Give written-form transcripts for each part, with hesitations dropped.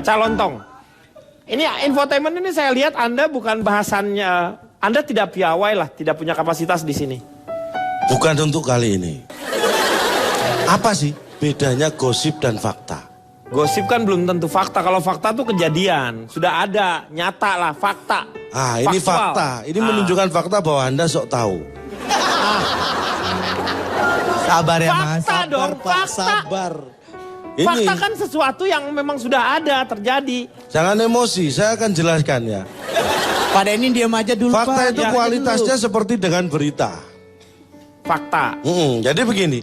Calontong. Ini infotainment ini saya lihat Anda bukan bahasannya, Anda tidak piawai lah, tidak punya kapasitas di sini. Bukan untuk kali ini. Apa sih bedanya gosip dan fakta? Gosip kan belum tentu fakta, kalau fakta tuh kejadian, sudah ada, nyata lah, fakta. Ah, ini faktual. fakta, ini menunjukkan fakta bahwa Anda sok tahu. Sabar ya Mas. Fakta dong, Pak, fakta. sabar. Ini, Fakta kan sesuatu yang memang sudah ada, terjadi. jangan emosi, saya akan jelaskan ya. Pak Denny diam aja dulu Fakta Pak. itu Ya, kualitasnya seperti dengan berita. Fakta. Jadi begini,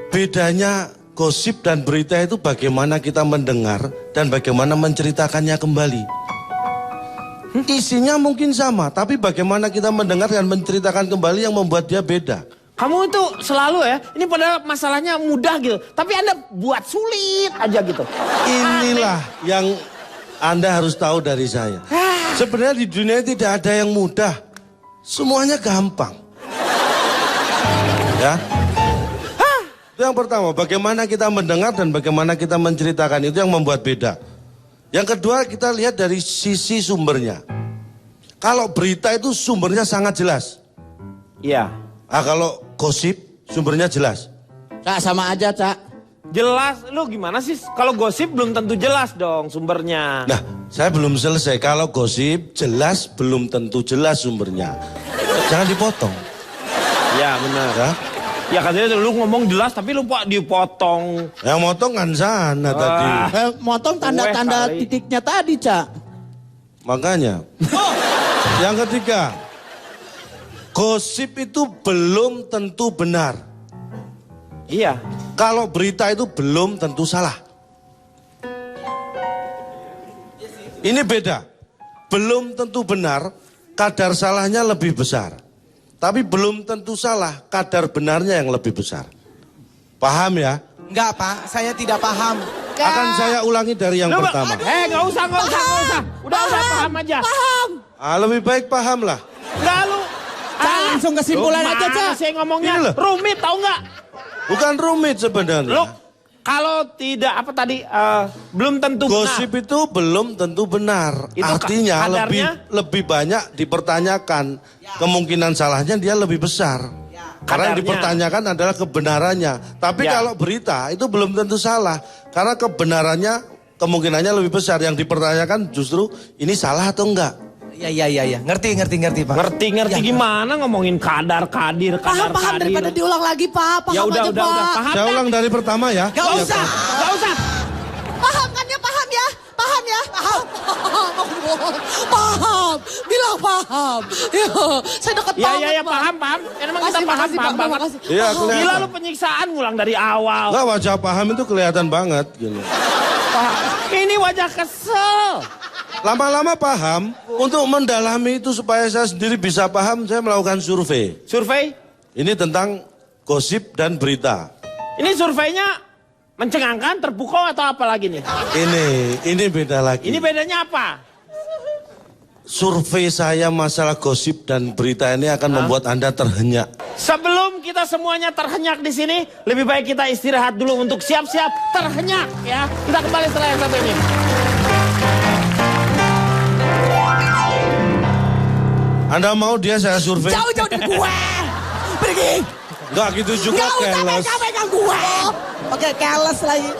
bedanya gosip dan berita itu bagaimana kita mendengar dan bagaimana menceritakannya kembali. Isinya mungkin sama, tapi bagaimana kita mendengar dan menceritakan kembali yang membuat dia beda. Kamu itu selalu ya, ini padahal masalahnya mudah gitu. Tapi Anda buat sulit aja gitu. Inilah yang Anda harus tahu dari saya. Sebenarnya di dunia tidak ada yang mudah. Semuanya gampang. Ya. Itu yang pertama, bagaimana kita mendengar dan bagaimana kita menceritakan, itu yang membuat beda. Yang kedua, kita lihat dari sisi sumbernya. Kalau berita itu sumbernya sangat jelas. Iya. Kalau gosip sumbernya jelas. Cak sama aja Cak. Jelas, lu gimana sih? Kalau gosip belum tentu jelas dong sumbernya. Nah, saya belum selesai. Kalau gosip jelas belum tentu jelas sumbernya. Jangan dipotong. Ya benar. Ya. Ya katanya lu ngomong jelas tapi lu Pak dipotong. Yang motong kan sana tadi. Motong tanda-tanda kali. titiknya tadi Cak. Makanya. Yang ketiga, gosip itu belum tentu benar. Iya. Kalau berita itu belum tentu salah. Ini beda. Belum tentu benar, kadar salahnya lebih besar. Tapi belum tentu salah, kadar benarnya yang lebih besar. Paham ya? Enggak Pak, saya tidak paham. Akan saya ulangi dari yang Lu, pertama. nggak usah. Udah paham aja. Lebih baik paham lah. Nggak lu. Cak langsung kesimpulan aja Cak. Saya ngomongnya Ini loh. rumit tau nggak? Bukan rumit sebenarnya. Lu kalau tidak apa tadi belum tentu Gosip benar. itu belum tentu benar. Itu Artinya kadarnya? lebih banyak dipertanyakan. Kemungkinan salahnya dia lebih besar. Karena yang Kadarnya. dipertanyakan adalah kebenarannya. Tapi Ya. kalau berita itu belum tentu salah. Karena kebenarannya kemungkinannya lebih besar. Yang dipertanyakan justru ini salah atau enggak. Iya. Ngerti Pak. Ngerti Ya, gimana ngomongin kadar kadir. Paham daripada diulang lagi Pak. Paham Ya udah, aja udah. Pak. Paham Saya dah? ulang dari pertama ya. Gak usah. Nggak usah. Paham kan ya? Paham ya? Paham ya? Paham. Paham. Bilang paham. Ya, saya deket banget Ya, Pak. paham. Ya, emang kita Makasih, paham Pak. banget. Makasih. Iya, Paham. kelihatan. Gila lu penyiksaan ngulang dari awal. Enggak, wajah paham itu kelihatan banget. Gitu. Ini wajah kesel. Lama-lama paham. Untuk mendalami itu supaya saya sendiri bisa paham, saya melakukan survei. Survei? Ini tentang gosip dan berita. Ini surveinya mencengangkan, terpukau atau apa lagi nih? Ini beda lagi. Ini bedanya apa? Survei saya masalah gosip dan berita ini akan membuat Anda terhenyak. Sebelum kita semuanya terhenyak di sini, lebih baik kita istirahat dulu untuk siap-siap terhenyak ya. Kita kembali setelah yang satu ini. Anda mau dia saya survei? Jauh-jauh dari gue. Pergi. Enggak gitu juga, Gak usah keles. pegang gue. Oke keles lagi.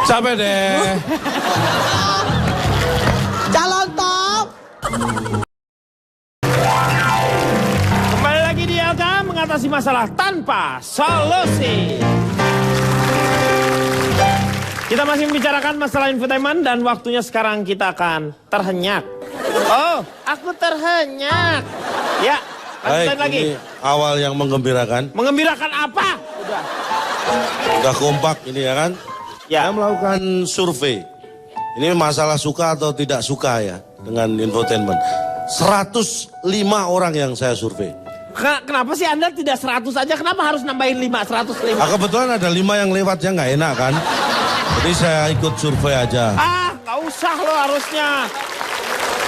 Capek deh. Calon top. Kembali lagi di LK mengatasi masalah tanpa solusi. Kita masih membicarakan masalah infotainment dan waktunya sekarang kita akan terhenyak. Oh, aku terhenyak. Ya, lanjutin lagi. Ini awal yang menggembirakan. Mengembirakan apa? Udah kompak ini ya kan? Ya. Saya melakukan survei. Ini masalah suka atau tidak suka ya dengan infotainment. 105 orang yang saya survei. Kenapa sih Anda tidak 100 aja? Kenapa harus nambahin 5, 105? Kebetulan ada 5 yang lewat yang nggak enak kan? Jadi saya ikut survei aja. Nggak usah lo harusnya.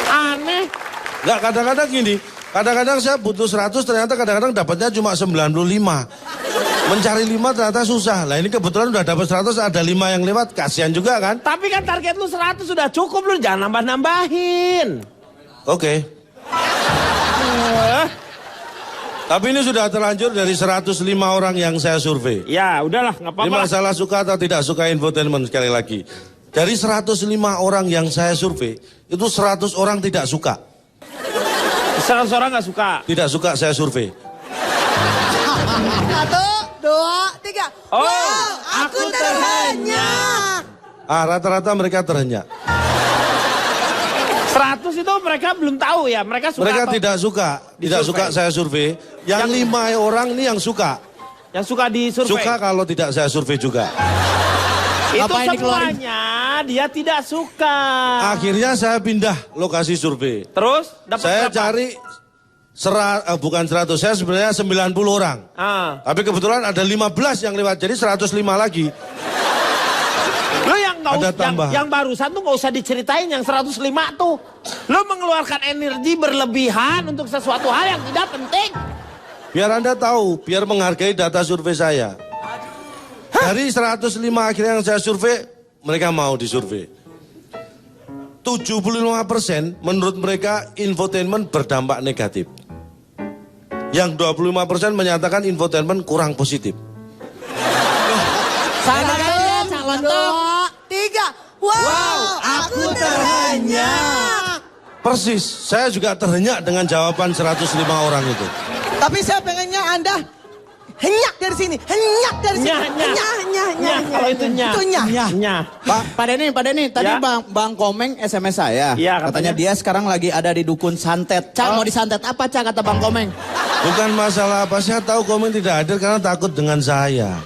Aneh. Nggak, kadang-kadang gini. Kadang-kadang saya butuh 100, ternyata kadang-kadang dapatnya cuma 95. Mencari 5 ternyata susah. Lah ini kebetulan udah dapat 100, ada 5 yang lewat, kasihan juga kan? Tapi kan target lu 100 sudah cukup, lu jangan nambah-nambahin. Oke. Tapi ini sudah terlanjur dari 105 orang yang saya survei. Ya udahlah, nggak Ini apa-apa. masalah suka atau tidak suka infotainment sekali lagi. Dari 105 orang yang saya survei, itu 100 orang tidak suka. 100 orang nggak suka. Tidak suka saya survei. 1, 2, 3. Oh, Wow, aku terhenyak. Rata-rata mereka terhenyak. 100 itu mereka belum tahu ya, mereka suka Mereka atau tidak suka disurvei? saya survei. Yang 5 orang ini yang suka. Yang suka disurvei. Suka kalau tidak saya survei juga. Itu Ngapain dikeluarin? semuanya dia tidak suka. Akhirnya saya pindah lokasi survei. Terus dapat Saya berapa? cari bukan 100, saya sebenarnya 90 orang. Tapi kebetulan ada 15 yang lewat, jadi 105 lagi. Lo yang nggak Ada usah, tambahan. yang barusan tuh nggak usah diceritain yang 105 tuh. Lo mengeluarkan energi berlebihan untuk sesuatu hal yang tidak penting. Biar Anda tahu, biar menghargai data survei saya. Dari 105 akhirnya yang saya survei, mereka mau disurvei. 75% menurut mereka infotainment berdampak negatif. Yang 25% menyatakan infotainment kurang positif. Sarannya calon top. 2, 3. Wow, aku terhenyak. Persis, saya juga terhenyak dengan jawaban 105 orang itu. Tapi saya pengennya Anda henyak dari sini. Henyak dari sini. Nyah, nyah. Nyah. Nyah, kalau itu nyah. Itu nyah. Nyah. Pak Denny, tadi Ya. Bang Komeng SMS saya. Ya, katanya katanya. dia sekarang lagi ada di dukun santet. Cak, mau disantet apa Cak kata Bang Komeng? Bukan masalah apa, saya tahu komen tidak hadir karena takut dengan saya.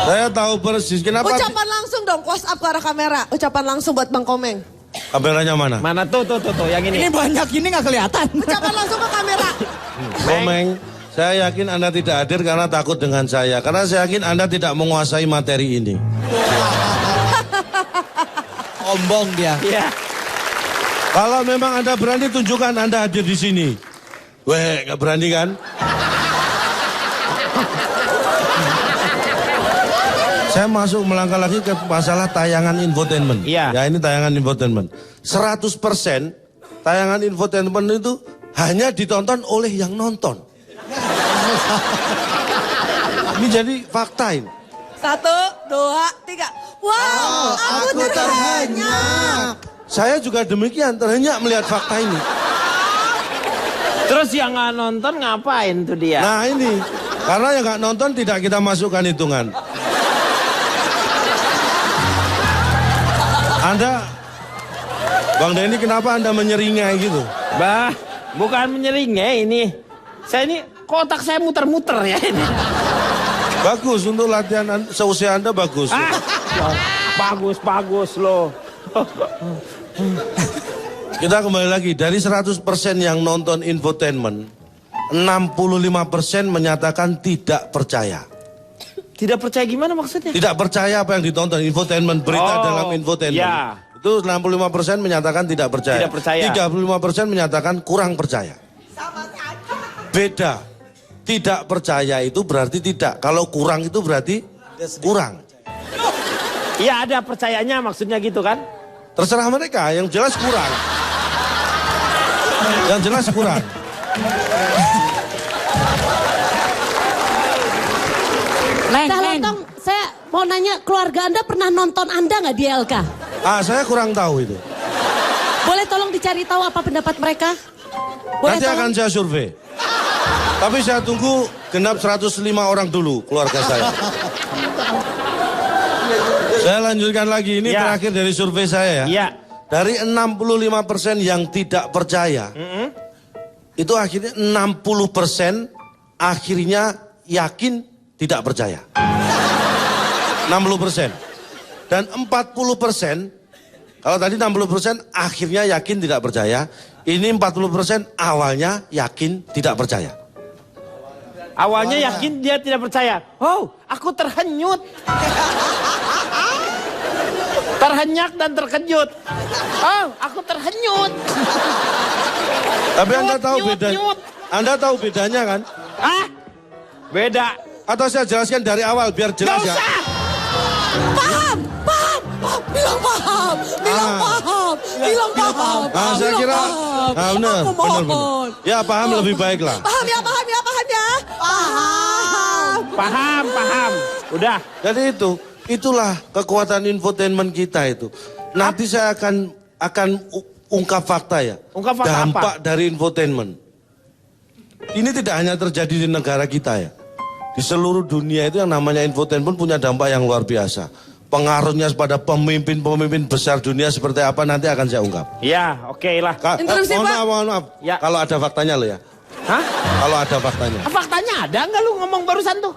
Saya tahu persis, kenapa Ucapan langsung dong, close up ke arah kamera. Ucapan langsung buat Bang Komeng. kameranya mana? Mana tuh yang ini. Ini banyak ini nggak kelihatan. Ucapan langsung ke kamera. Komeng, saya yakin Anda tidak hadir karena takut dengan saya. Karena saya yakin Anda tidak menguasai materi ini. Ombong dia. Iya. Kalau memang Anda berani, tunjukkan Anda hadir di sini. Weh, nggak berani kan? Saya masuk melangkah lagi ke masalah tayangan infotainment. Iya. Ya, ini tayangan infotainment. 100% tayangan infotainment itu hanya ditonton oleh yang nonton. Ini jadi fakta ini. 1, 2, 3. Wow, aku terhenyak. Saya juga demikian, terhenyak melihat fakta ini. Terus yang nggak nonton ngapain tuh dia? Nah ini, karena yang nggak nonton tidak kita masukkan hitungan. Anda, Bang Denny, kenapa Anda menyeringai gitu? Bah, bukan menyeringai ini. Saya ini kotak saya muter-muter ya ini. Bagus untuk latihan seusia Anda bagus. Bagus loh. Kita kembali lagi, dari 100% yang nonton infotainment, 65% menyatakan tidak percaya. Tidak percaya gimana maksudnya? Tidak percaya apa yang ditonton, infotainment, berita Oh, dalam infotainment. ya. Itu 65% menyatakan tidak percaya. Tidak percaya. 35% menyatakan kurang percaya. Beda. Tidak percaya itu berarti tidak. Kalau kurang itu berarti kurang. Iya ada percayanya maksudnya gitu kan? Terserah mereka, yang jelas kurang. Yang jelas kurang. Calon, saya mau nanya, keluarga Anda pernah nonton Anda nggak di LK? Saya kurang tahu itu. Boleh tolong dicari tahu apa pendapat mereka? Boleh Nanti akan tolong? saya survei. Tapi saya tunggu genap 105 orang dulu keluarga saya. Saya lanjutkan lagi, ini Ya. terakhir dari survei saya ya. Iya. Dari 65% yang tidak percaya, itu akhirnya 60% akhirnya yakin tidak percaya. 60%. Dan 40%, kalau tadi 60% akhirnya yakin tidak percaya, ini 40% awalnya yakin tidak percaya. Awalnya yakin dia tidak percaya. Oh, aku terhenyut. Terhenyak dan terkejut. Oh, aku terhenyut. Tapi Anda tahu Nyut, bedanya? nyut. Anda tahu bedanya kan? Ah, beda. Atau saya jelaskan dari awal biar jelas Gak ya. usah. Paham. Bilang paham. Bilang paham. Bilang paham. Saya Bilang kira paham. benar, Aku mohon. Ya paham lebih baik lah. Paham ya. Paham. Paham. Udah. Jadi itulah kekuatan infotainment kita itu. Nanti saya akan ungkap fakta ya. Ungkap fakta Dampak apa? dari infotainment. Ini tidak hanya terjadi di negara kita ya. Di seluruh dunia itu yang namanya infotainment punya dampak yang luar biasa. Pengaruhnya pada pemimpin-pemimpin besar dunia seperti apa nanti akan saya ungkap. Ya, oke lah. Interupsi, Pak. Mohon maaf. Ya. Kalau ada faktanya lo ya. Hah? Kalau ada faktanya. Faktanya ada nggak lu ngomong barusan tuh?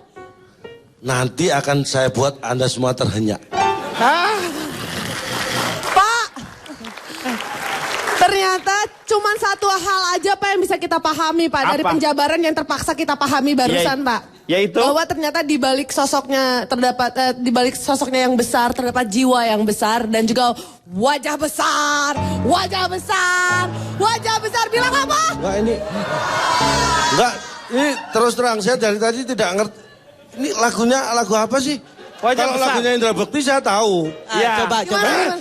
Nanti akan saya buat Anda semua terhenyak. Pak. Ternyata cuma satu hal aja Pak yang bisa kita pahami Pak. Dari Apa? penjabaran yang terpaksa kita pahami barusan Pak. Yaitu? Bahwa ternyata di balik sosoknya di balik sosoknya yang besar terdapat jiwa yang besar dan juga wajah besar. Bilang apa? Enggak, ini terus terang saya dari tadi tidak ngerti. Ini lagu apa sih? Wajah Kalau besar. lagunya Indra Bekti saya tahu. Ya. Coba. Gimana?